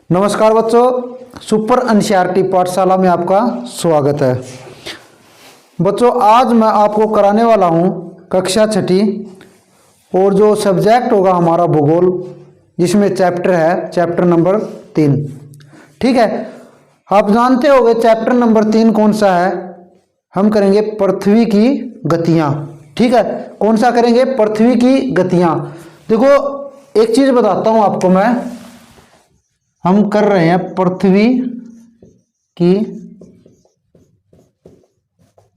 नमस्कार बच्चों, super NCERT पाठशाला में आपका स्वागत है। बच्चों, आज मैं आपको कराने वाला हूं कक्षा छठी और जो सब्जेक्ट होगा हमारा भूगोल, जिसमें चैप्टर है चैप्टर नंबर 3। ठीक है, आप जानते होंगे चैप्टर नंबर 3 कौन सा है। हम करेंगे पृथ्वी की गतियां। ठीक है, कौन सा करेंगे? पृथ्वी की गतियां। देखो, एक चीज बताता हूं आपको मैं। हम कर रहे हैं पृथ्वी की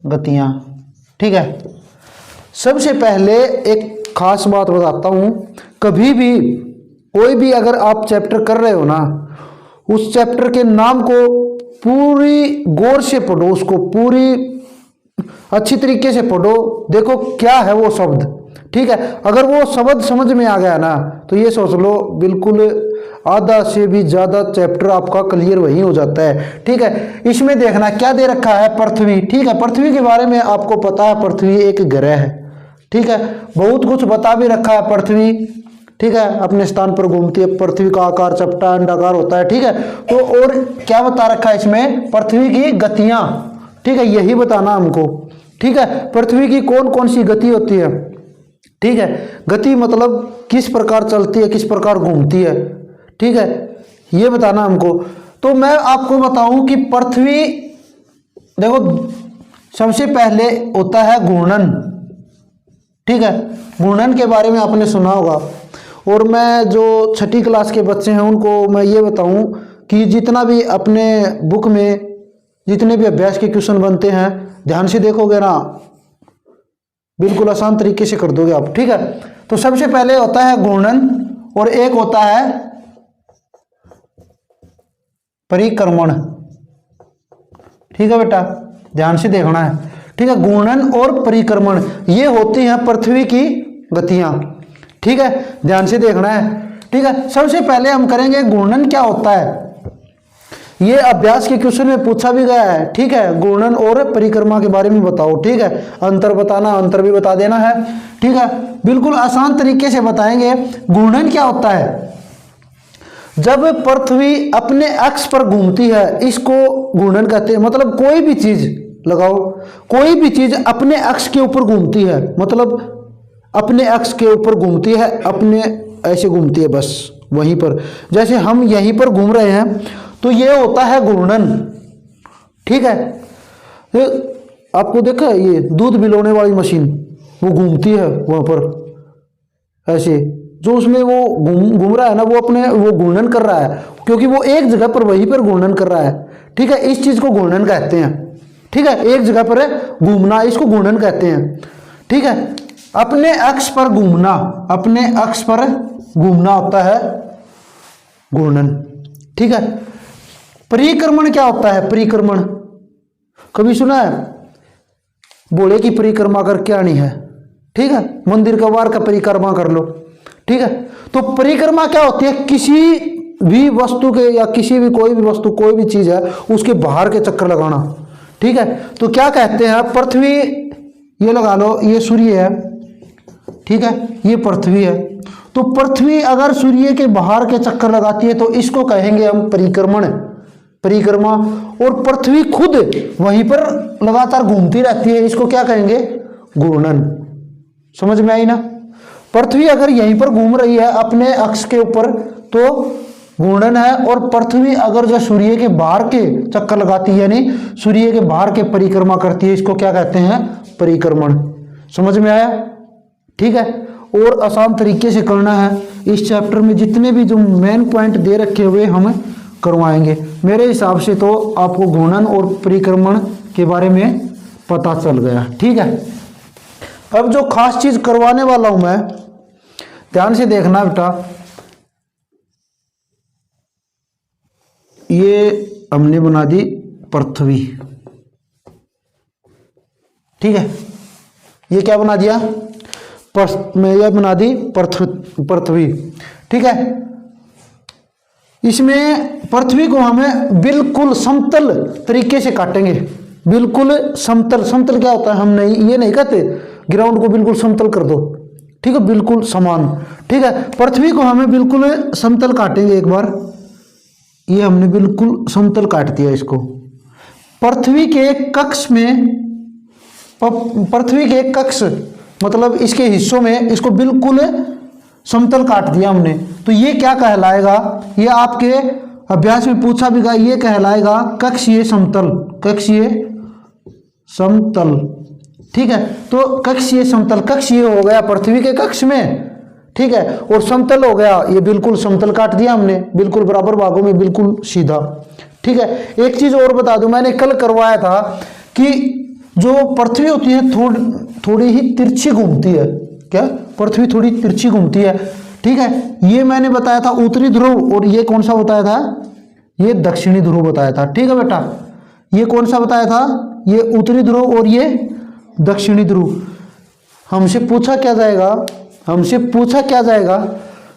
गतियां। ठीक है, सबसे पहले एक खास बात बताता हूं। कभी भी कोई भी अगर आप चैप्टर कर रहे हो ना, उस चैप्टर के नाम को पूरी गौर से पढ़ो, उसको पूरी अच्छी तरीके से पढ़ो। देखो क्या है वो शब्द। ठीक है, अगर वो शब्द समझ में आ गया ना, तो ये सोच लो बिल्कुल आधा से भी ज्यादा चैप्टर आपका क्लियर वही हो जाता है। ठीक है, इसमें देखना क्या दे रखा है, पृथ्वी। ठीक है, पृथ्वी के बारे में आपको पता है, पृथ्वी एक ग्रह है। ठीक है, बहुत कुछ बता भी रखा है पृथ्वी। ठीक है, अपने स्थान पर घूमती है, पृथ्वी का आकार चपटा अंडाकार होता है। ठीक है, तो और क्या बता रखा है इसमें? पृथ्वी की गतियां। ठीक है, यही बताना हमको। ठीक है, पृथ्वी की कौन कौन सी गति होती है। ठीक है, गति मतलब किस प्रकार चलती है, किस प्रकार घूमती है। ठीक है, ये बताना हमको। तो मैं आपको बताऊं कि पृथ्वी, देखो सबसे पहले होता है घूर्णन। ठीक है, घूर्णन के बारे में आपने सुना होगा। और मैं जो छठी क्लास के बच्चे हैं उनको मैं ये बताऊं कि जितना भी अपने बुक में जितने भी अभ्यास के क्वेश्चन बनते हैं, ध्यान से देखोगे ना, बिल्कुल आसान तरीके से कर दोगे आप। ठीक है, तो सबसे पहले होता है घूर्णन और एक होता है परिक्रमण। ठीक है बेटा, ध्यान से देखना है। ठीक है, घूर्णन और परिक्रमण ये होती हैं पृथ्वी की गतियां। ठीक है, ध्यान से देखना है। ठीक है, सबसे पहले हम करेंगे घूर्णन क्या होता है। ये अभ्यास के क्वेश्चन में पूछा भी गया है। ठीक है, घूर्णन और परिक्रमा के बारे में बताओ। ठीक है, अंतर बताना, अंतर भी बता देना है। ठीक है, बिल्कुल आसान तरीके से बताएंगे। घूर्णन क्या होता है? जब पृथ्वी अपने अक्ष पर घूमती है, इसको घूर्णन कहते हैं। मतलब कोई भी चीज लगाओ, कोई भी चीज अपने अक्ष के ऊपर घूमती है, मतलब अपने अक्ष के ऊपर घूमती है, अपने ऐसे घूमती है बस वहीं पर। जैसे हम यहीं पर घूम रहे हैं, तो ये होता है घूर्णन। ठीक है, आपको देखा ये दूध बिलोने वाली मशीन, वो घूमती है वहां पर ऐसे, जो उसमें वो घूम रहा है ना, वो अपने वो घूर्णन कर रहा है, क्योंकि वो एक जगह पर वहीं पर घूर्णन कर रहा है। ठीक है, इस चीज को घूर्णन कहते हैं। ठीक है, एक जगह पर घूमना, इसको घूर्णन कहते हैं। ठीक है, अपने अक्ष पर घूमना, अपने अक्ष पर घूमना होता है घूर्णन। ठीक है, परिक्रमण क्या होता है? परिक्रमण कभी सुना है? बोले की परिक्रमा करके आनी है। ठीक है, मंदिर का वार का परिक्रमा कर लो। ठीक है, तो परिक्रमा क्या होती है? किसी भी वस्तु के या किसी भी कोई भी वस्तु, कोई भी चीज है, उसके बाहर के चक्कर लगाना। ठीक है, तो क्या कहते हैं? पृथ्वी, ये लगा लो, ये सूर्य है। ठीक है, ये पृथ्वी है। तो पृथ्वी अगर सूर्य के बाहर के चक्कर लगाती है, तो इसको कहेंगे हम परिक्रमण, परिक्रमा। और पृथ्वी खुद वहीं पर लगातार घूमती रहती है, इसको क्या कहेंगे? घूर्णन। समझ में आई ना? पृथ्वी अगर यहीं पर घूम रही है अपने अक्ष के ऊपर, तो घूर्णन है। और पृथ्वी अगर जो सूर्य के बाहर के चक्कर लगाती है, यानी सूर्य के बाहर के परिक्रमा करती है, इसको क्या कहते हैं? परिक्रमण। समझ में आया? ठीक है, और आसान तरीके से करना है। इस चैप्टर में जितने भी जो मेन पॉइंट दे रखे हुए हम करवाएंगे। मेरे हिसाब से तो आपको घूर्णन और परिक्रमण के बारे में पता चल गया। ठीक है, अब जो खास चीज करवाने वाला हूं मैं, ध्यान से देखना बेटा। ये हमने बना दी पृथ्वी। ठीक है, ये क्या बना दिया? मैं यह बना दी पृथ्वी। ठीक है, इसमें पृथ्वी को हमें बिल्कुल समतल तरीके से काटेंगे। बिल्कुल समतल। समतल क्या होता है? हम नहीं, ये नहीं कहते ग्राउंड को बिल्कुल समतल कर दो। ठीक है, बिल्कुल समान। ठीक है, पृथ्वी को हमें बिल्कुल समतल काटेंगे एक बार। ये हमने बिल्कुल समतल काट दिया इसको। पृथ्वी के कक्ष में, पृथ्वी के कक्ष मतलब इसके हिस्सों में इसको बिल्कुल समतल काट दिया हमने। तो ये क्या कहलाएगा, ये आपके अभ्यास में पूछा भी गया, ये कहलाएगा कक्षीय समतल। कक्षीय समतल, ठीक है। तो कक्षीय समतल, कक्षीय हो गया पृथ्वी के कक्ष में, ठीक है, और समतल हो गया ये बिल्कुल समतल काट दिया हमने, बिल्कुल बराबर भागों में, बिल्कुल सीधा। ठीक है, एक चीज और बता दूं, मैंने कल करवाया था कि जो पृथ्वी होती है थोड़ी ही तिरछी घूमती है। क्या, पृथ्वी थोड़ी तिरछी घूमती है। ठीक है, ये मैंने बताया था उत्तरी ध्रुव, और ये कौन सा बताया था, ये दक्षिणी ध्रुव बताया था। ठीक है बेटा, ये कौन सा बताया था, ये उत्तरी ध्रुव और ये दक्षिणी ध्रुव। हमसे पूछा क्या जाएगा, हमसे पूछा क्या जाएगा,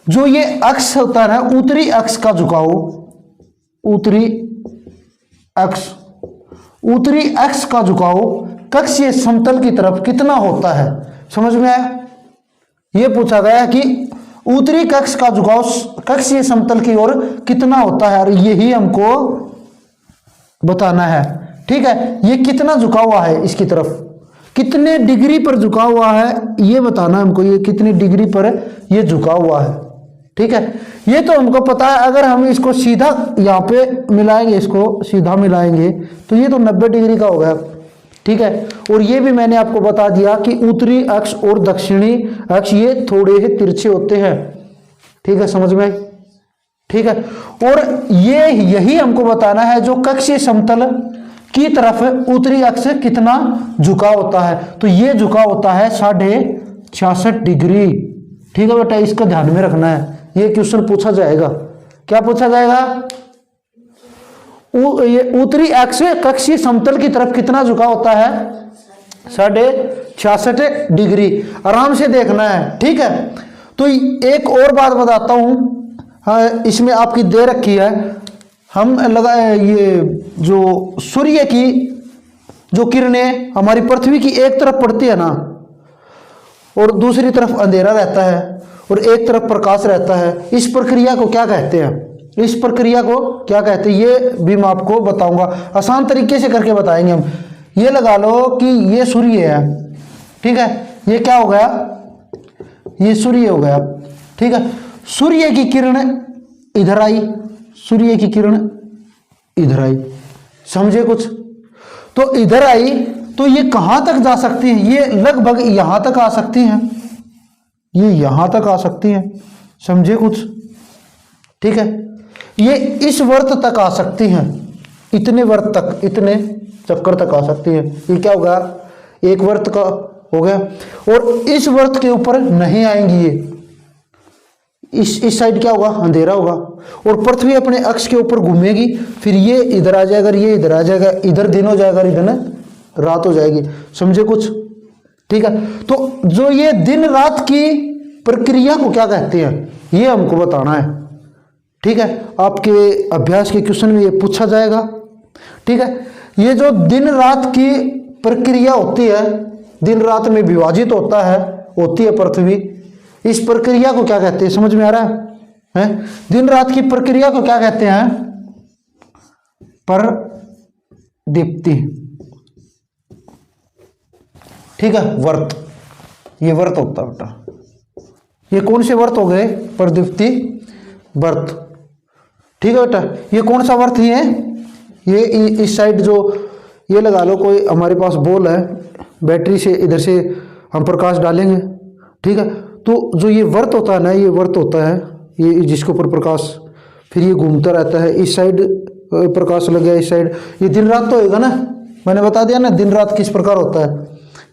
जो ये अक्ष होता है ना, उत्तरी अक्ष का झुकाव, उत्तरी अक्ष, उत्तरी अक्ष का झुकाव कक्षीय समतल की तरफ कितना होता है। समझ में आया, ये पूछा गया कि उत्तरी कक्ष का झुकाव कक्षीय समतल की ओर कितना होता है, और यही हमको बताना है। ठीक है, ये कितना झुका हुआ है इसकी तरफ, कितने डिग्री पर झुका हुआ है, ये बताना हमको, ये कितनी डिग्री पर ये झुका हुआ है। ठीक है, ये तो हमको पता है। अगर हम इसको सीधा यहाँ पे मिलाएंगे, इसको सीधा मिलाएंगे तो ये तो 90 डिग्री का हो गया। ठीक है, और ये भी मैंने आपको बता दिया कि उत्तरी अक्ष और दक्षिणी अक्ष ये थोड़े ही तिरछे होते हैं। ठीक है, समझ में। ठीक है, और ये यही हमको बताना है जो कक्षीय समतल की तरफ उत्तरी अक्ष कितना झुका होता है। तो ये झुका होता है 66.5 डिग्री। ठीक है बेटा, इसका ध्यान में रखना है, ये क्वेश्चन पूछा जाएगा। क्या पूछा जाएगा, ये उत्तरी अक्ष कक्षीय समतल की तरफ कितना झुका होता है, 66.5 डिग्री। आराम से देखना है। ठीक है, तो एक और बात बताता हूं, हाँ, इसमें आपकी दे रखी है, हम लगाए ये जो सूर्य की जो किरणें हमारी पृथ्वी की एक तरफ पड़ती है ना, और दूसरी तरफ अंधेरा रहता है और एक तरफ प्रकाश रहता है, इस प्रक्रिया को क्या कहते हैं, इस प्रक्रिया को क्या कहते हैं, ये भी मैं आपको बताऊंगा। आसान तरीके से करके बताएंगे हम। ये लगा लो कि ये सूर्य है। ठीक है, ये क्या हो गया, ये सूर्य हो गया। ठीक है, सूर्य की किरण इधर आई, सूर्य की किरण इधर आई, समझे कुछ। तो इधर आई तो ये कहां तक जा सकती है, ये लगभग यहां तक आ सकती हैं, ये यहां तक आ सकती हैं, समझे कुछ। ठीक है, ये इस वर्त तक आ सकती हैं, इतने वर्त तक, इतने चक्कर तक आ सकती हैं। ये क्या होगा, एक वर्त का हो गया, और इस वर्त के ऊपर नहीं आएंगी ये, इस साइड क्या होगा, अंधेरा होगा, और पृथ्वी अपने अक्ष के ऊपर घूमेगी, फिर ये इधर आ जाएगा, ये इधर आ जाएगा, इधर दिन हो जाएगा, इधर रात हो जाएगी, समझे कुछ। ठीक है, तो जो ये दिन रात की प्रक्रिया को क्या कहते हैं, ये हमको बताना है। ठीक है, आपके अभ्यास के क्वेश्चन में ये पूछा जाएगा। ठीक है, ये जो दिन रात की प्रक्रिया होती है, दिन रात में विभाजित होती है पृथ्वी, इस प्रक्रिया को क्या कहते हैं, समझ में आ रहा है? दिन रात की प्रक्रिया को क्या कहते हैं, परदीप्ति। ठीक है, वर्त, ये वर्त होता है बेटा। ये कौन से वर्त हो गए, परदीप्ति वर्त। ठीक है बेटा, ये कौन सा वर्त है, ये इस साइड जो ये लगा लो, कोई हमारे पास बॉल है, बैटरी से इधर से हम प्रकाश डालेंगे। ठीक है, तो जो ये वर्त होता है ना, ये वर्त होता है, ये जिसके ऊपर प्रकाश फिर ये घूमता रहता है, इस साइड प्रकाश लग गया, इस साइड, ये दिन रात तो होगा ना, मैंने बता दिया ना दिन रात किस प्रकार होता है।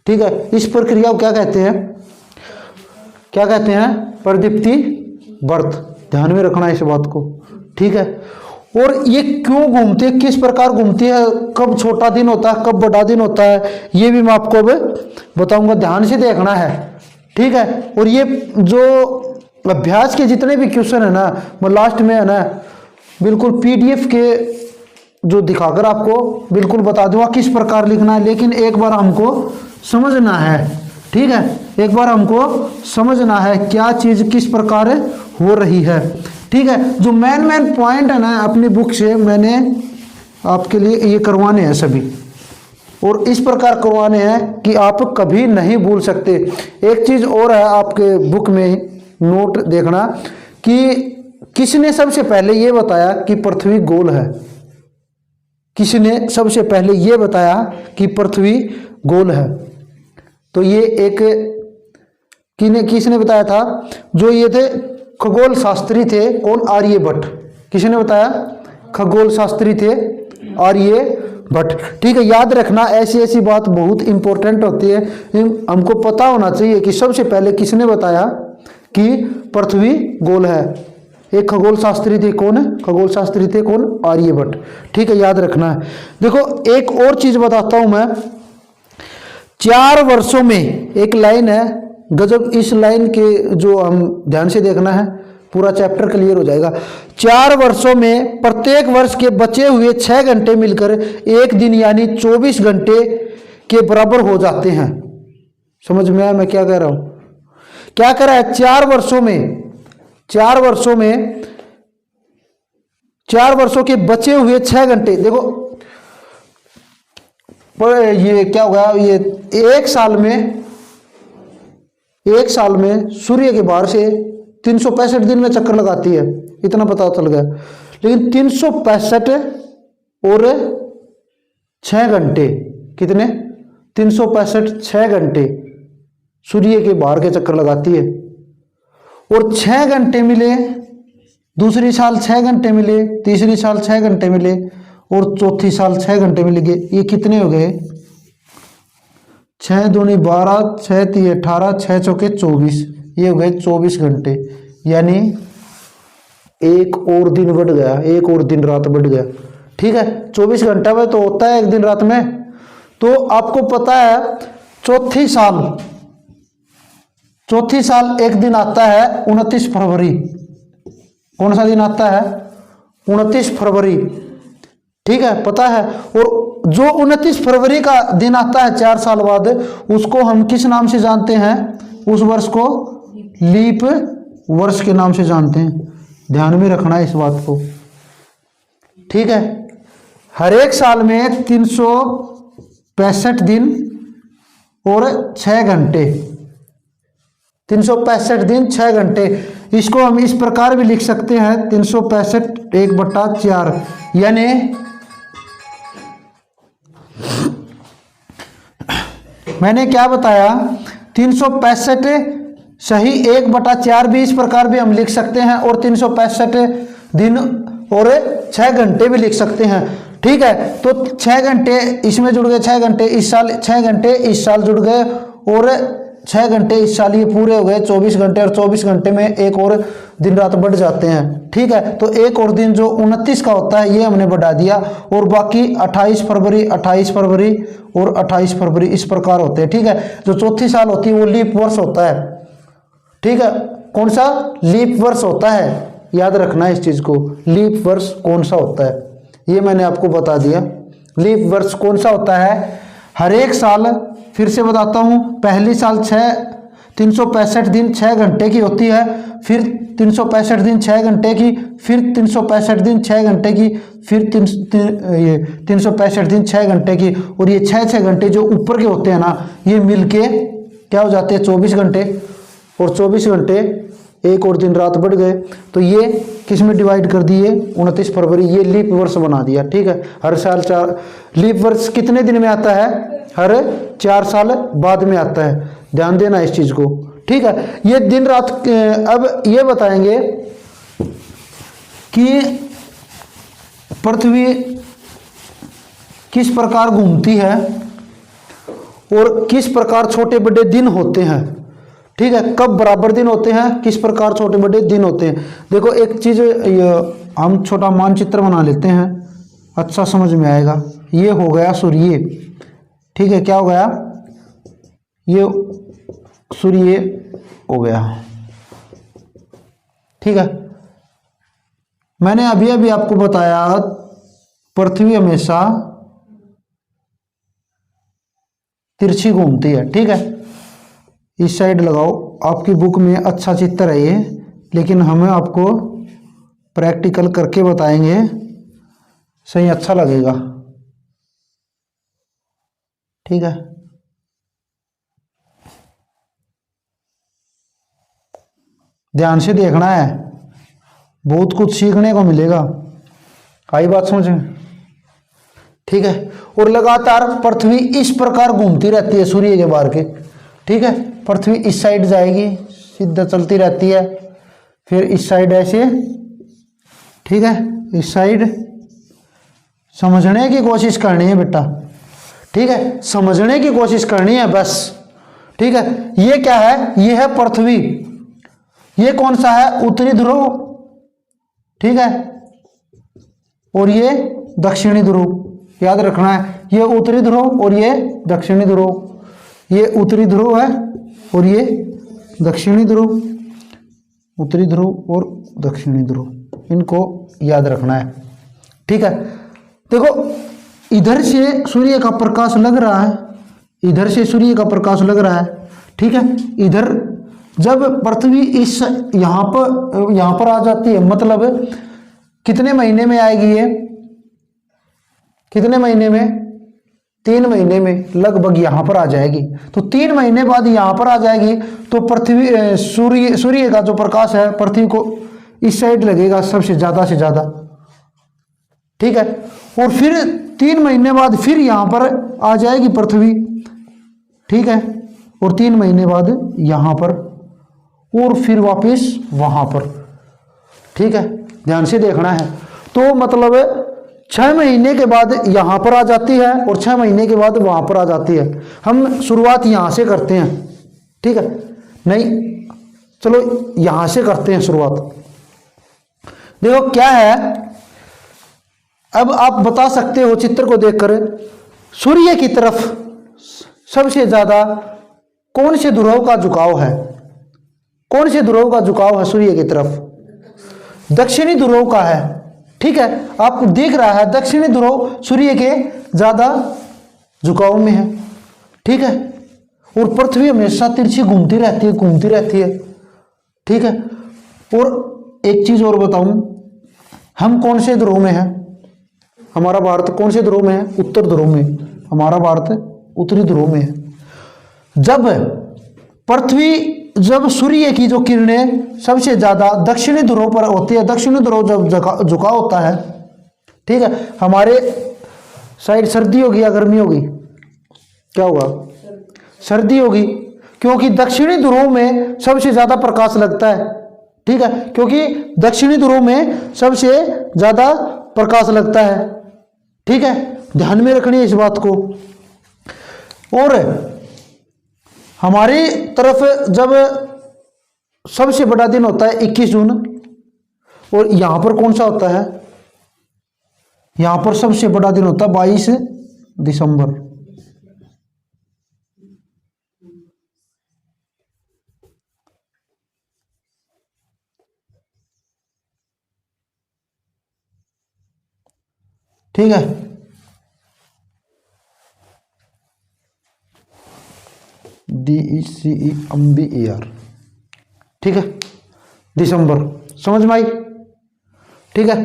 ठीक है, इस प्रक्रिया को क्या कहते हैं, क्या कहते हैं, परदीप्ति वर्त। ध्यान में रखना इस बात को। ठीक है, और ये क्यों घूमती है, किस प्रकार घूमती है, कब छोटा दिन होता है, कब बड़ा दिन होता है, ये भी मैं आपको अब बताऊंगा, ध्यान से देखना है। ठीक है, और ये जो अभ्यास के जितने भी क्वेश्चन है ना, मैं लास्ट में है ना बिल्कुल पीडीएफ के जो दिखाकर आपको बिल्कुल बता दूंगा किस प्रकार लिखना है, लेकिन एक बार हमको समझना है। ठीक है, एक बार हमको समझना है क्या चीज़ किस प्रकार हो रही है। ठीक है, जो मेन पॉइंट है ना अपनी बुक से मैंने आपके लिए ये करवाने हैं सभी, और इस प्रकार करवाने हैं कि आप कभी नहीं भूल सकते। एक चीज़ और है आपके बुक में नोट देखना कि किसने सबसे पहले ये बताया कि पृथ्वी गोल है। किसने सबसे पहले ये बताया कि पृथ्वी गोल है? तो ये एक किसने बताया था? जो ये थे खगोल शास्त्री थे। कौन? आर्यभट्ट। किसने बताया? खगोल शास्त्री थे आर्यभट्ट। ठीक है, याद रखना ऐसी ऐसी बात बहुत इंपॉर्टेंट होती है, हमको पता होना चाहिए कि सबसे पहले किसने बताया कि पृथ्वी गोल है। एक खगोल शास्त्री थे। कौन है? खगोल शास्त्री थे कौन? आर्यभट्ट। ठीक है, याद रखना है। देखो एक और चीज बताता हूं मैं। 4 वर्षों में एक लाइन है गजब, इस लाइन के जो हम ध्यान से देखना है पूरा चैप्टर क्लियर हो जाएगा। 4 वर्षों में प्रत्येक वर्ष के बचे हुए 6 घंटे मिलकर एक दिन यानी 24 घंटे के बराबर हो जाते हैं। समझ में आया मैं क्या कह रहा हूं? क्या कह रहा है? 4 वर्षों में 4 वर्षों के बचे हुए 6 घंटे। देखो ये क्या होगा? ये एक साल में सूर्य के बाहर से 365 दिन में चक्कर लगाती है, इतना पता चल गया। लेकिन 365 और 6 घंटे कितने? 365 6 घंटे सूर्य के बाहर के चक्कर लगाती है। और 6 घंटे मिले, दूसरी साल 6 घंटे मिले, तीसरी साल 6 घंटे मिले और चौथी साल 6 घंटे मिलेंगे। ये कितने हो गए? 6 दूनी 12, 6 तीन 18, 6 चौके 24। ये हो गए 24 घंटे, यानी एक और दिन बढ़ गया, एक और दिन रात बढ़ गया। ठीक है, 24 घंटा में तो होता है एक दिन रात में। तो आपको पता है चौथी साल एक दिन आता है 29 फरवरी। कौन सा दिन आता है? 29 फरवरी। ठीक है, पता है। और जो 29 फरवरी का दिन आता है 4 साल बाद, उसको हम किस नाम से जानते हैं? उस वर्ष को लीप वर्ष के नाम से जानते हैं। ध्यान में रखना है इस बात को। ठीक है, हर एक साल में 365 दिन और 6 घंटे, 365 दिन 6 घंटे। इसको हम इस प्रकार भी लिख सकते हैं 365 1/4, यानी मैंने क्या बताया? 365 सही 1/4 भी इस प्रकार भी हम लिख सकते हैं, और 365 दिन और 6 घंटे भी लिख सकते हैं। ठीक है, तो 6 घंटे इसमें जुड़ गए, 6 घंटे इस साल, 6 घंटे इस साल जुड़ गए और 6 घंटे इस साल, ये पूरे हो गए 24 घंटे। और 24 घंटे में एक और दिन रात बढ़ जाते हैं। ठीक है, तो एक और दिन जो 29 का होता है ये हमने बढ़ा दिया, और बाकी 28 फरवरी, 28 फरवरी और 28 फरवरी इस प्रकार होते हैं। ठीक है, जो चौथी साल होती है वो लीप वर्ष होता है। ठीक है, कौन सा? लीप वर्ष होता है। याद रखना है इस चीज को, लीप वर्ष कौन सा होता है ये मैंने आपको बता दिया। लीप वर्ष कौन सा होता है? हर एक साल, फिर से बताता हूं, पहली साल 365 दिन 6 घंटे की होती है, फिर 365 दिन 6 घंटे की, फिर 365 दिन 6 घंटे की, फिर 365 दिन 6 घंटे की, और ये 6 घंटे जो ऊपर के होते हैं ना, ये मिलके क्या हो जाते हैं? 24 घंटे। और 24 घंटे एक और दिन रात बढ़ गए, तो ये किस में डिवाइड कर दिए? 29 फरवरी। ये लीप वर्ष बना दिया। ठीक है, हर साल 4 लीप वर्ष कितने दिन में आता है? हर 4 साल बाद में आता है। ध्यान देना इस चीज को। ठीक है, ये दिन रात। अब ये बताएंगे कि पृथ्वी किस प्रकार घूमती है और किस प्रकार छोटे बड़े दिन होते हैं। ठीक है, कब बराबर दिन होते हैं, किस प्रकार छोटे बड़े दिन होते हैं। देखो एक चीज हम छोटा मानचित्र बना लेते हैं, अच्छा समझ में आएगा। ये हो गया सूर्य। ठीक है, क्या हो गया? ये सूर्य हो गया। ठीक है, मैंने अभी अभी आपको बताया पृथ्वी हमेशा तिरछी घूमती है। ठीक है, इस साइड लगाओ। आपकी बुक में अच्छा चित्र है ये, लेकिन हमें आपको प्रैक्टिकल करके बताएंगे, सही अच्छा लगेगा। ठीक है, ध्यान से देखना है, बहुत कुछ सीखने को मिलेगा। आई बात समझ में? ठीक है, और लगातार पृथ्वी इस प्रकार घूमती रहती है सूर्य के बाहर के। ठीक है, पृथ्वी इस साइड जाएगी, सीधा चलती रहती है, फिर इस साइड ऐसे। ठीक है, इस साइड समझने की कोशिश करनी है बेटा। ठीक है, समझने की कोशिश करनी है बस। ठीक है, ये क्या है? ये है पृथ्वी। ये कौन सा है? उत्तरी ध्रुव। ठीक है, और ये दक्षिणी ध्रुव। याद रखना है, ये उत्तरी ध्रुव और ये दक्षिणी ध्रुव। ये उत्तरी ध्रुव है और ये दक्षिणी ध्रुव। उत्तरी ध्रुव और दक्षिणी ध्रुव, इनको याद रखना है। ठीक है, देखो इधर से सूर्य का प्रकाश लग रहा है, इधर से सूर्य का प्रकाश लग रहा है। ठीक है, इधर जब पृथ्वी इस यहाँ पर आ जाती है, मतलब कितने महीने में आएगी ये? कितने महीने में? 3 महीने में लगभग यहाँ पर आ जाएगी। तो 3 महीने बाद यहाँ पर आ जाएगी, तो पृथ्वी सूर्य का जो प्रकाश है पृथ्वी को इस साइड लगेगा सबसे ज्यादा से ज्यादा। ठीक है, और फिर 3 महीने बाद फिर यहाँ पर आ जाएगी पृथ्वी। ठीक है, और 3 महीने बाद यहाँ पर, और फिर वापस वहां पर। ठीक है, ध्यान से देखना है। तो मतलब 6 महीने के बाद यहां पर आ जाती है और 6 महीने के बाद वहां पर आ जाती है। हम शुरुआत यहां से करते हैं। ठीक है, नहीं चलो यहां से करते हैं शुरुआत। देखो क्या है, अब आप बता सकते हो चित्र को देखकर, सूर्य की तरफ सबसे ज्यादा कौन से ध्रुव का झुकाव है? कौन से ध्रुव का झुकाव है सूर्य की तरफ? दक्षिणी ध्रुव का है। ठीक है, आपको दिख रहा है दक्षिणी ध्रुव सूर्य के ज्यादा झुकाव में है। ठीक है, और पृथ्वी हमेशा तिरछी घूमती रहती है, घूमती रहती है। ठीक है, और एक चीज और बताऊं, हम कौन से ध्रुव में है? हमारा भारत कौन से ध्रुव में है? उत्तर ध्रुव में। हमारा भारत उत्तरी ध्रुव में है। जब सूर्य की जो किरणें सबसे ज्यादा दक्षिणी ध्रुव पर होती है, दक्षिणी ध्रुव जब झुकाव होता है, ठीक है, हमारे साइड सर्दी होगी या गर्मी होगी? क्या होगा? सर्दी होगी, क्योंकि दक्षिणी ध्रुव में सबसे ज्यादा प्रकाश लगता है। ठीक है, क्योंकि दक्षिणी ध्रुव में सबसे ज्यादा प्रकाश लगता है। ठीक है, ध्यान में रखनी है इस बात को। और हमारी तरफ जब सबसे बड़ा दिन होता है 21 जून, और यहां पर कौन सा होता है? यहां पर सबसे बड़ा दिन होता है 22 दिसंबर। ठीक है, DECEMBER। ठीक है, दिसंबर, समझ में आई? ठीक है,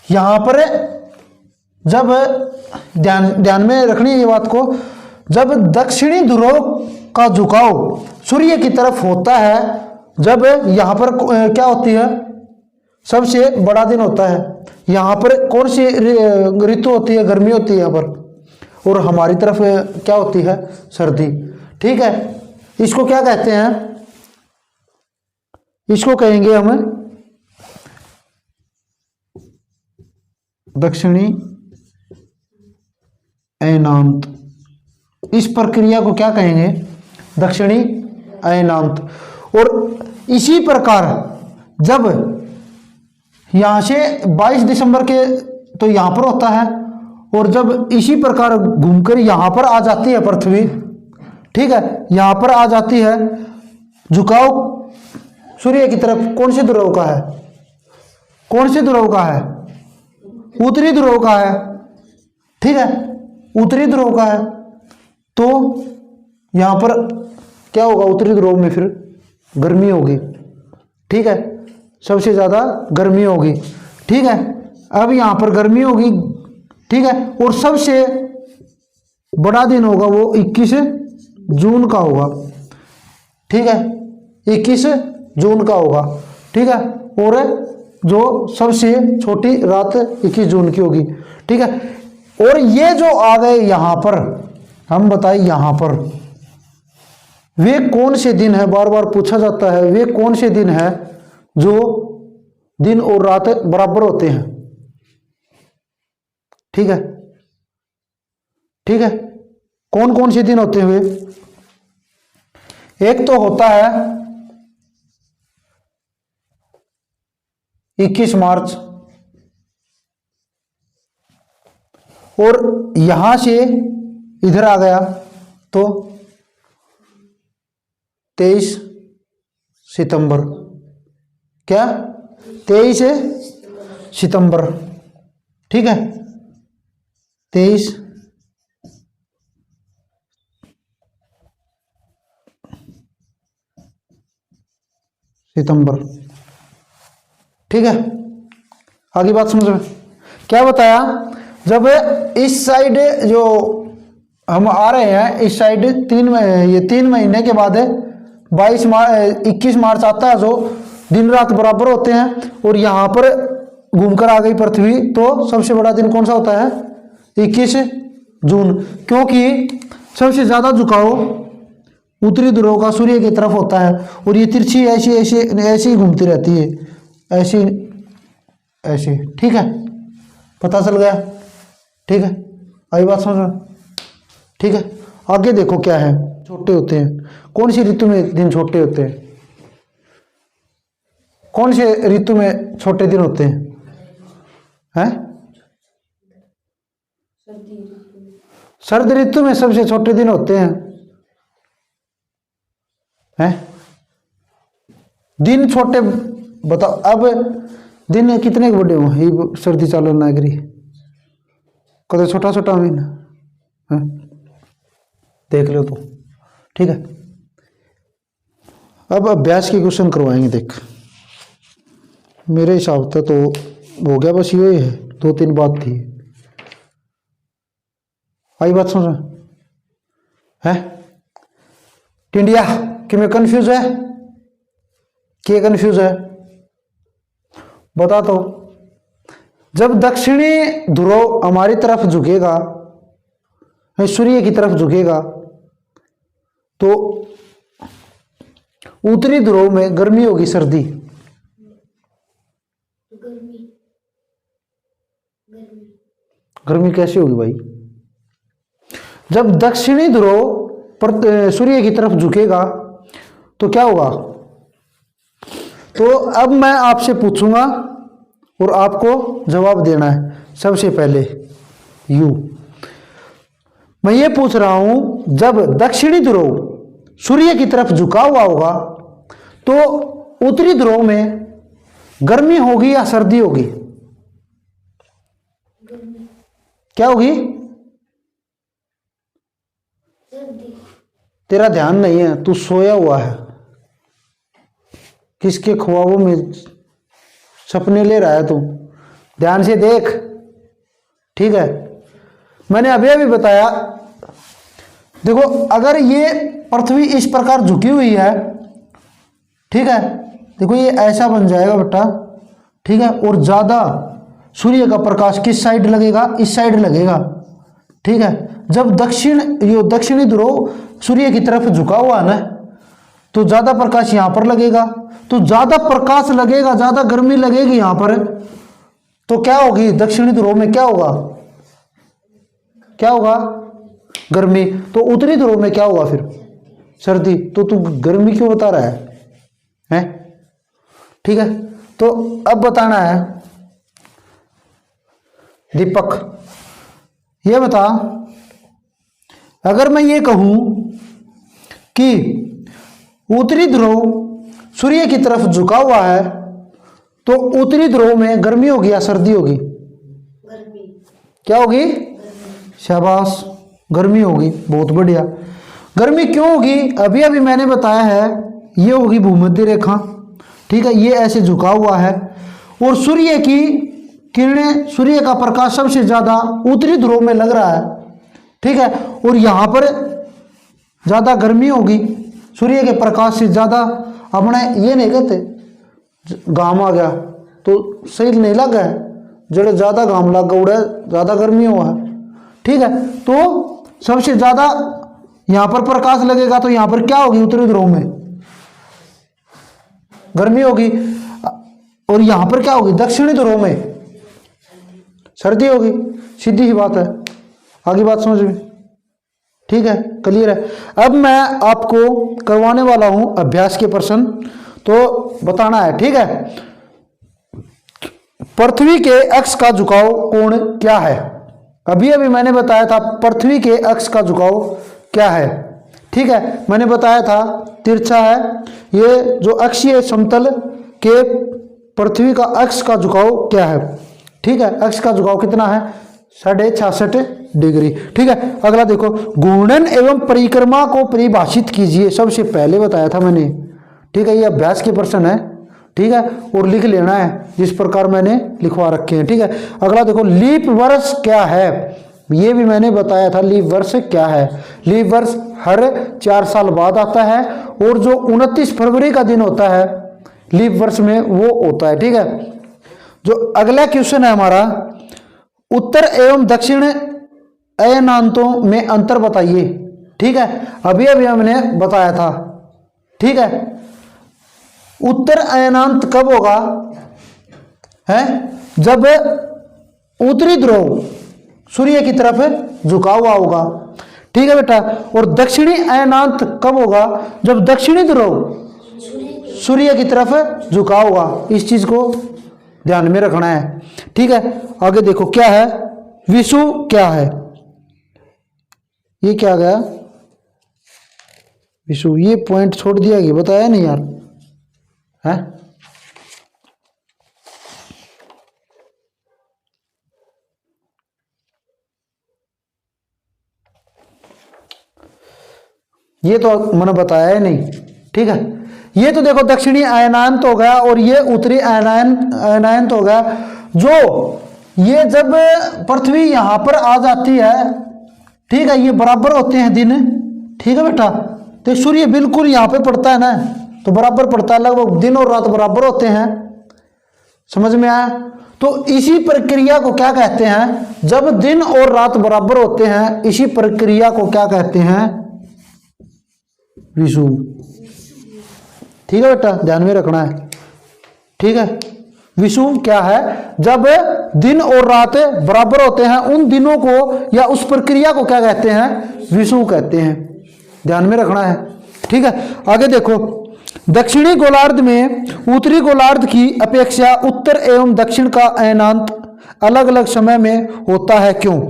यहां पर जब ध्यान में रखनी है ये बात को, जब दक्षिणी ध्रुव का झुकाव सूर्य की तरफ होता है, जब यहां पर क्या होती है? सबसे बड़ा दिन होता है। यहां पर कौन सी ऋतु होती है? गर्मी होती है यहाँ पर, और हमारी तरफ क्या होती है? सर्दी। ठीक है, इसको क्या कहते हैं? इसको कहेंगे हम दक्षिणी अयनांत। इस प्रक्रिया को क्या कहेंगे? दक्षिणी अयनांत। और इसी प्रकार जब यहां से 22 दिसंबर के तो यहां पर होता है, और जब इसी प्रकार घूमकर यहां पर आ जाती है पृथ्वी, ठीक है, यहां पर आ जाती है, झुकाव सूर्य की तरफ कौन से ध्रुव का है? कौन से ध्रुव का है? उत्तरी ध्रुव का है। ठीक है, उत्तरी ध्रुव का है। तो यहां पर क्या होगा, उत्तरी ध्रुव में फिर गर्मी होगी। ठीक है, सबसे ज़्यादा गर्मी होगी। ठीक है, अब यहाँ पर गर्मी होगी। ठीक है, और सबसे बड़ा दिन होगा वो 21 जून का होगा। ठीक है, 21 जून का होगा। ठीक है, और जो सबसे छोटी रात 21 जून की होगी। ठीक है, और ये जो आ गए यहाँ पर, हम बताएं यहाँ पर वे कौन से दिन है, बार बार पूछा जाता है, वे कौन से दिन है जो दिन और रात बराबर होते हैं। ठीक है, ठीक है, कौन कौन से दिन होते हुए, एक तो होता है 21 मार्च, और यहां से इधर आ गया तो 23 सितंबर। क्या, 23 सितंबर। ठीक है, 23 सितंबर। ठीक है, आगे बात समझ में। क्या बताया, जब इस साइड जो हम आ रहे हैं, इस साइड ये 3 महीने के बाद 21 मार्च आता है, जो दिन रात बराबर होते हैं, और यहाँ पर घूमकर आ गई पृथ्वी, तो सबसे बड़ा दिन कौन सा होता है, 21 जून। क्योंकि सबसे ज़्यादा झुकाव उत्तरी ध्रुव का सूर्य की तरफ होता है, और ये तिरछी ऐसी ऐसी ऐसी ही घूमती रहती है, ऐसी ऐसी। ठीक है, पता चल गया। ठीक है, आई बात समझ में। ठीक है, आगे देखो क्या है, छोटे होते हैं। कौन सी ऋतु में दिन छोटे होते हैं, कौन से ऋतु में छोटे दिन होते हैं, हैं? शरद ऋतु में सबसे छोटे दिन होते हैं। हैं? दिन छोटे बताओ, अब दिन कितने बड़े हो, ये सर्दी चालू नागरी कदे छोटा छोटा महीना है, देख लो तो। ठीक है, अब अभ्यास के क्वेश्चन करवाएंगे। देख, मेरे हिसाब से तो हो गया, बस ये है, 2-3 बात थी। आई बात समझ है। टिंडिया कि मैं कंफ्यूज है, क्या कंफ्यूज है बता। तो जब दक्षिणी ध्रुव हमारी तरफ झुकेगा, सूर्य की तरफ झुकेगा, तो उत्तरी ध्रुव में गर्मी होगी, सर्दी। गर्मी कैसी होगी भाई, जब दक्षिणी ध्रुव पर सूर्य की तरफ झुकेगा तो क्या होगा। तो अब मैं आपसे पूछूंगा और आपको जवाब देना है। सबसे पहले यू मैं ये पूछ रहा हूं, जब दक्षिणी ध्रुव सूर्य की तरफ झुका हुआ होगा तो उत्तरी ध्रुव में गर्मी होगी या सर्दी होगी, क्या होगी। तेरा ध्यान नहीं है, तू सोया हुआ है, किसके ख्वाबों में सपने ले रहा है तू, ध्यान से देख। ठीक है, मैंने अभी अभी बताया, देखो अगर ये पृथ्वी इस प्रकार झुकी हुई है, ठीक है, देखो ये ऐसा बन जाएगा बेटा। ठीक है, और ज्यादा सूर्य का प्रकाश किस साइड लगेगा, इस साइड लगेगा। ठीक है, जब दक्षिणी ध्रुव सूर्य की तरफ झुका हुआ ना, तो ज्यादा प्रकाश यहां पर लगेगा, तो ज्यादा प्रकाश लगेगा, ज्यादा गर्मी लगेगी यहां पर, तो क्या होगी, दक्षिणी ध्रुव में क्या होगा, क्या होगा, गर्मी। तो उत्तरी ध्रुव में क्या होगा फिर, सर्दी। तो तू गर्मी क्यों बता रहा है? ठीक है, तो अब बताना है दीपक, ये बता, अगर मैं ये कहूं कि उत्तरी ध्रुव सूर्य की तरफ झुका हुआ है, तो उत्तरी ध्रुव में गर्मी होगी या सर्दी होगी, गर्मी। क्या होगी, शाबाश, गर्मी होगी, बहुत बढ़िया। गर्मी क्यों होगी? अभी अभी मैंने बताया है, ये होगी भूमध्य रेखा, ठीक है, ये ऐसे झुका हुआ है और सूर्य की किरणें, सूर्य का प्रकाश सबसे ज्यादा उत्तरी ध्रुव में लग रहा है, ठीक है, और यहां पर ज्यादा गर्मी होगी सूर्य के प्रकाश से ज्यादा। अपने ये नहीं कहते घाम आ गया तो सही नहीं लग गया, जो ज्यादा घाम लग गया उड़े ज्यादा गर्मी हुआ है, ठीक है, तो सबसे ज्यादा यहां पर प्रकाश लगेगा तो यहां पर क्या होगी? उत्तरी ध्रुव में गर्मी होगी, और यहां पर क्या होगी? दक्षिणी ध्रुव में सर्दी होगी। सीधी ही बात है, आगे बात समझ में, ठीक है, क्लियर है। अब मैं आपको करवाने वाला हूं अभ्यास के प्रश्न, तो बताना है, ठीक है। पृथ्वी के अक्ष का झुकाव कोण क्या है? अभी अभी मैंने बताया था पृथ्वी के अक्ष का झुकाव क्या है, ठीक है, मैंने बताया था तिरछा है। ये जो अक्षीय समतल के पृथ्वी का अक्ष का झुकाव क्या है, ठीक है, अक्ष का झुकाव कितना है? 66.5 डिग्री, ठीक है। अगला देखो, घूर्णन एवं परिक्रमा को परिभाषित कीजिए। सबसे पहले बताया था मैंने, ठीक है, ये अभ्यास के प्रश्न है, ठीक है, और लिख लेना है जिस प्रकार मैंने लिखवा रखे हैं, ठीक है। अगला देखो, लीप वर्ष क्या है? ये भी मैंने बताया था, लीप वर्ष क्या है। लीप वर्ष हर 4 साल बाद आता है, और जो 29 फरवरी का दिन होता है लीप वर्ष में वो होता है, ठीक है। जो अगला क्वेश्चन है हमारा, उत्तर एवं दक्षिण अयनांतों में अंतर बताइए, ठीक है, अभी अभी हमने बताया था, ठीक है। उत्तर अयनांत कब होगा? है जब उत्तरी ध्रुव सूर्य की तरफ झुका हुआ होगा, ठीक है बेटा। और दक्षिणी अयनांत कब होगा? जब दक्षिणी ध्रुव सूर्य की तरफ झुका होगा। इस चीज को ध्यान में रखना है, ठीक है। आगे देखो क्या है, विषुव क्या है? ये क्या गया विषुव? ये पॉइंट छोड़ दिया गया, बताया नहीं यार, है? ये तो मैंने बताया ही नहीं, ठीक है। ये तो देखो दक्षिणी अयनांत हो गया और ये उत्तरी अयनांत हो गया। जो ये जब पृथ्वी यहां पर आ जाती है, ठीक है, ये बराबर होते हैं दिन, ठीक है बेटा। तो सूर्य बिल्कुल यहां पे पड़ता है ना, तो बराबर पड़ता है, लगभग दिन और रात बराबर होते हैं, समझ में आया? तो इसी प्रक्रिया को क्या कहते हैं? जब दिन और रात बराबर होते हैं, इसी प्रक्रिया को क्या कहते हैं? विषुव, ठीक है बेटा, ध्यान में रखना है, ठीक है। विषुव क्या है? जब दिन और रात बराबर होते हैं, उन दिनों को या उस प्रक्रिया को क्या कहते हैं? विषुव कहते हैं, ध्यान में रखना है, ठीक है। आगे देखो, दक्षिणी गोलार्ध में उत्तरी गोलार्ध की अपेक्षा उत्तर एवं दक्षिण का अयनांत अलग अलग समय में होता है, क्यों?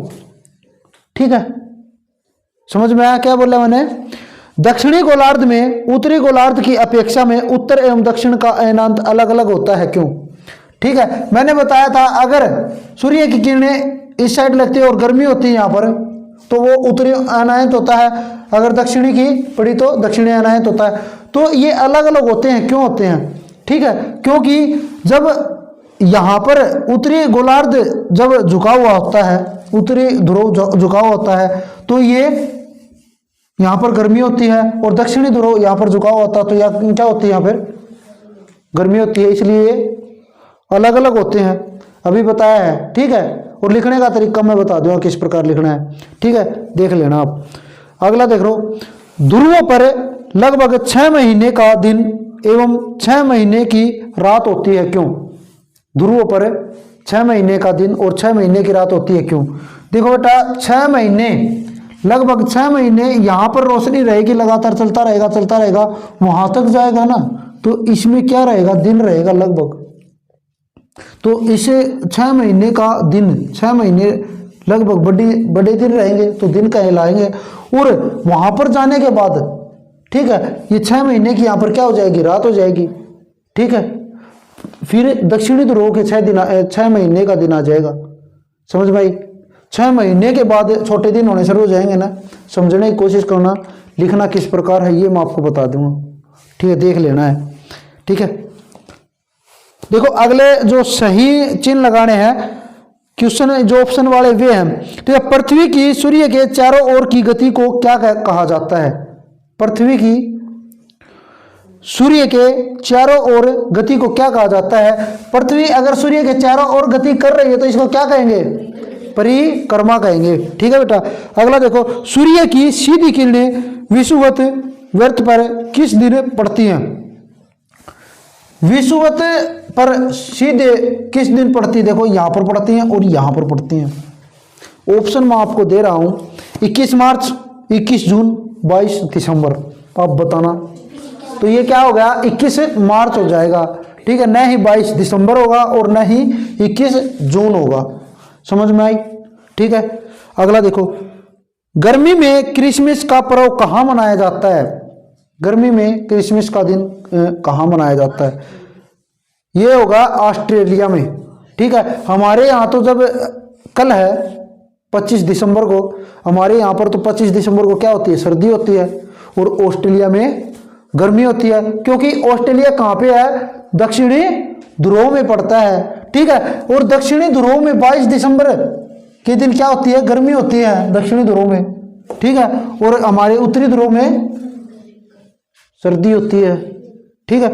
ठीक है, समझ में आया क्या बोला मैंने? दक्षिणी गोलार्ध में उत्तरी गोलार्ध की अपेक्षा में उत्तर एवं दक्षिण का अयनांत अलग अलग होता है, क्यों? ठीक है, मैंने बताया था अगर सूर्य की किरणें इस साइड लगती है और गर्मी होती है यहाँ पर, तो वो उत्तरी अयनायत होता है, अगर दक्षिणी की पड़ी तो दक्षिणी अयनायत होता है। तो ये अलग अलग होते हैं, क्यों होते हैं? ठीक है, क्योंकि जब यहाँ पर उत्तरी गोलार्ध जब झुका हुआ होता है, उत्तरी ध्रुव झुका हुआ होता है, तो ये यहाँ पर गर्मी होती है, और दक्षिणी ध्रुव यहाँ पर झुका हुआ होता है, तो यहाँ क्या होती है? यहाँ पर गर्मी होती है, इसलिए अलग अलग होते हैं, अभी बताया है। ठीक है, और लिखने का तरीका मैं बता दूंगा किस प्रकार लिखना है, ठीक है, देख लेना आप। अगला देख लो, ध्रुवों पर लगभग 6 महीने का दिन एवं 6 महीने की रात होती है, क्यों? ध्रुवों पर 6 महीने का दिन और 6 महीने की रात होती है, क्यों? देखो बेटा, 6 महीने, लगभग 6 महीने यहाँ पर रोशनी रहेगी, लगातार चलता रहेगा, वहां तक जाएगा ना, तो इसमें क्या रहेगा? दिन रहेगा लगभग। तो इसे 6 महीने का दिन, 6 महीने लगभग बड़े दिन रहेंगे, तो दिन कहलाएंगे। और वहां पर जाने के बाद, ठीक है, ये 6 महीने की यहाँ पर क्या हो जाएगी? रात हो जाएगी। ठीक है, फिर दक्षिणी ध्रुव के 6 महीने का दिन आ जाएगा, समझ भाई? 6 महीने के बाद छोटे दिन होने शुरू हो जाएंगे ना, समझने की कोशिश करना, लिखना किस प्रकार है ये मैं आपको बता दूंगा। ठीक है, देख लेना है। ठीक है, देखो अगले जो सही चिन्ह लगाने हैं क्वेश्चन जो ऑप्शन वाले वे हैं। ठीक है, पृथ्वी की सूर्य के चारों ओर की गति को क्या कहा जाता है? पृथ्वी की सूर्य के चारों ओर गति को क्या कहा जाता है? पृथ्वी अगर सूर्य के चारों ओर गति कर रही है तो इसको क्या कहेंगे? परिक्रमा कहेंगे। ठीक है बेटा, अगला देखो, सूर्य की सीधी किरणें विषुवत वृत्त पर किस दिन पड़ती हैं? विषुवत पर सीधे किस दिन पड़ती है? देखो यहां पर पड़ती हैं और यहां पर पड़ती हैं। ऑप्शन मैं आपको दे रहा हूं, 21 मार्च, 21 जून, 22 दिसंबर। आप बताना। तो ये क्या हो गया? 21 मार्च हो जाएगा। ठीक है, न ही 22 दिसंबर होगा और न ही 21 जून होगा। समझ में आई? ठीक है, अगला देखो, गर्मी में क्रिसमस का पर्व कहाँ मनाया जाता है? गर्मी में क्रिसमस का दिन कहाँ मनाया जाता है? ये होगा ऑस्ट्रेलिया में। ठीक है, हमारे यहाँ तो जब कल है 25 दिसंबर को, हमारे यहाँ पर तो 25 दिसंबर को क्या होती है? सर्दी होती है। और ऑस्ट्रेलिया में गर्मी होती है, क्योंकि ऑस्ट्रेलिया कहाँ पे है? दक्षिणी ध्रुव में पड़ता है। ठीक है, और दक्षिणी ध्रुव में 22 दिसंबर के दिन क्या होती है? गर्मी होती है दक्षिणी ध्रुव में। ठीक है, और हमारे उत्तरी ध्रुव में सर्दी होती है। ठीक है,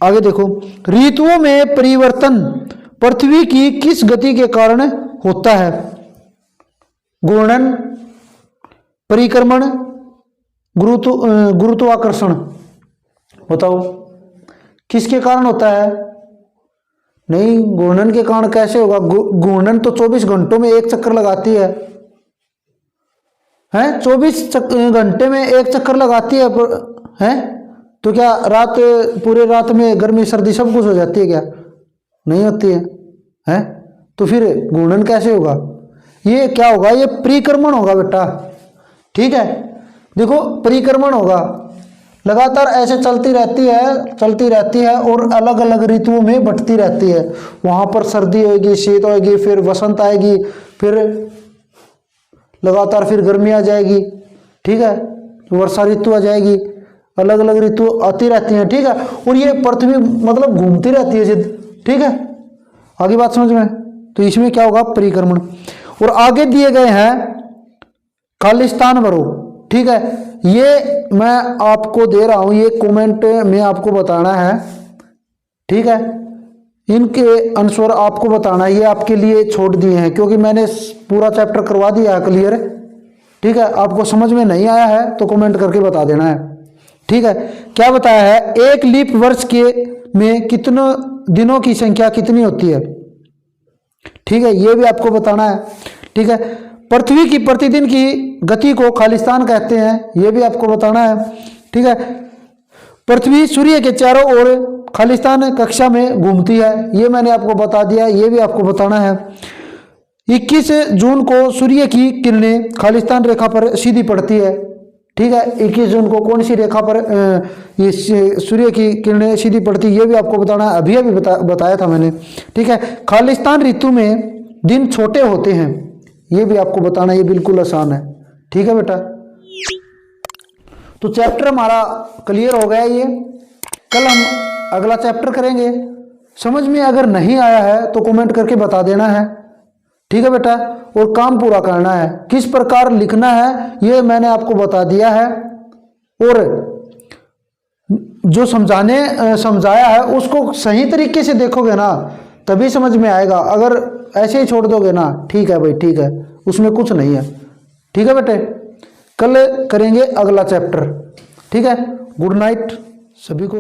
आगे देखो, ऋतुओं में परिवर्तन पृथ्वी की किस गति के कारण होता है? घूर्णन, परिक्रमण, गुरुत्वाकर्षण। बताओ किसके कारण होता है? नहीं, घूर्णन के कारण कैसे होगा? घूर्णन तो 24 घंटों में एक चक्कर लगाती है, 24 घंटे में एक चक्कर लगाती है। तो क्या रात, पूरे रात में गर्मी सर्दी सब कुछ हो जाती है क्या? नहीं होती है। तो फिर घूर्णन कैसे होगा? ये क्या होगा? ये परिक्रमण होगा बेटा। ठीक है, देखो परिक्रमण होगा, लगातार ऐसे चलती रहती है और अलग अलग ऋतुओं में बढ़ती रहती है। वहां पर सर्दी होगी, शीत होगी, फिर वसंत आएगी, फिर लगातार फिर गर्मी आ जाएगी। ठीक है, वर्षा ऋतु आ जाएगी, अलग अलग ऋतु आती रहती हैं। ठीक है, और ये पृथ्वी मतलब घूमती रहती है जिद। ठीक है, आगे बात समझ में? तो इसमें क्या होगा? परिक्रमण। और आगे दिए गए हैं खालिस्तान भरो। ठीक है, ये मैं आपको दे रहा हूं, ये कमेंट में आपको बताना है। ठीक है, इनके आंसर आपको बताना है, ये आपके लिए छोड़ दिए हैं क्योंकि मैंने पूरा चैप्टर करवा दिया है क्लियर। ठीक है, आपको समझ में नहीं आया है तो कमेंट करके बता देना है। ठीक है, क्या बताया है? एक लीप वर्ष के में कितने दिनों की संख्या कितनी होती है? ठीक है, ये भी आपको बताना है। ठीक है, पृथ्वी की प्रतिदिन की गति को खालिस्तान कहते हैं, ये भी आपको बताना है। ठीक है, पृथ्वी सूर्य के चारों ओर खालिस्तान कक्षा में घूमती है, ये मैंने आपको बता दिया, ये भी आपको बताना है। 21 जून को सूर्य की किरणें खालिस्तान रेखा पर सीधी पड़ती है। ठीक है, 21 जून को कौन सी रेखा पर ये सूर्य की किरणें सीधी पड़ती है, ये भी आपको बताना है। अभी बताया था मैंने। ठीक है, खालिस्तान ऋतु में दिन छोटे होते हैं, ये भी आपको बताना, ये बिल्कुल आसान है। ठीक है बेटा, तो चैप्टर हमारा क्लियर हो गया। ये कल हम अगला चैप्टर करेंगे। समझ में अगर नहीं आया है तो कमेंट करके बता देना है। ठीक है बेटा, और काम पूरा करना है। किस प्रकार लिखना है ये मैंने आपको बता दिया है, और जो समझाया है उसको सही तरीके से देखोगे ना तभी समझ में आएगा। अगर ऐसे ही छोड़ दोगे ना, ठीक है भाई ठीक है, उसमें कुछ नहीं है। ठीक है बेटे, कल करेंगे अगला चैप्टर। ठीक है, गुड नाइट सभी को।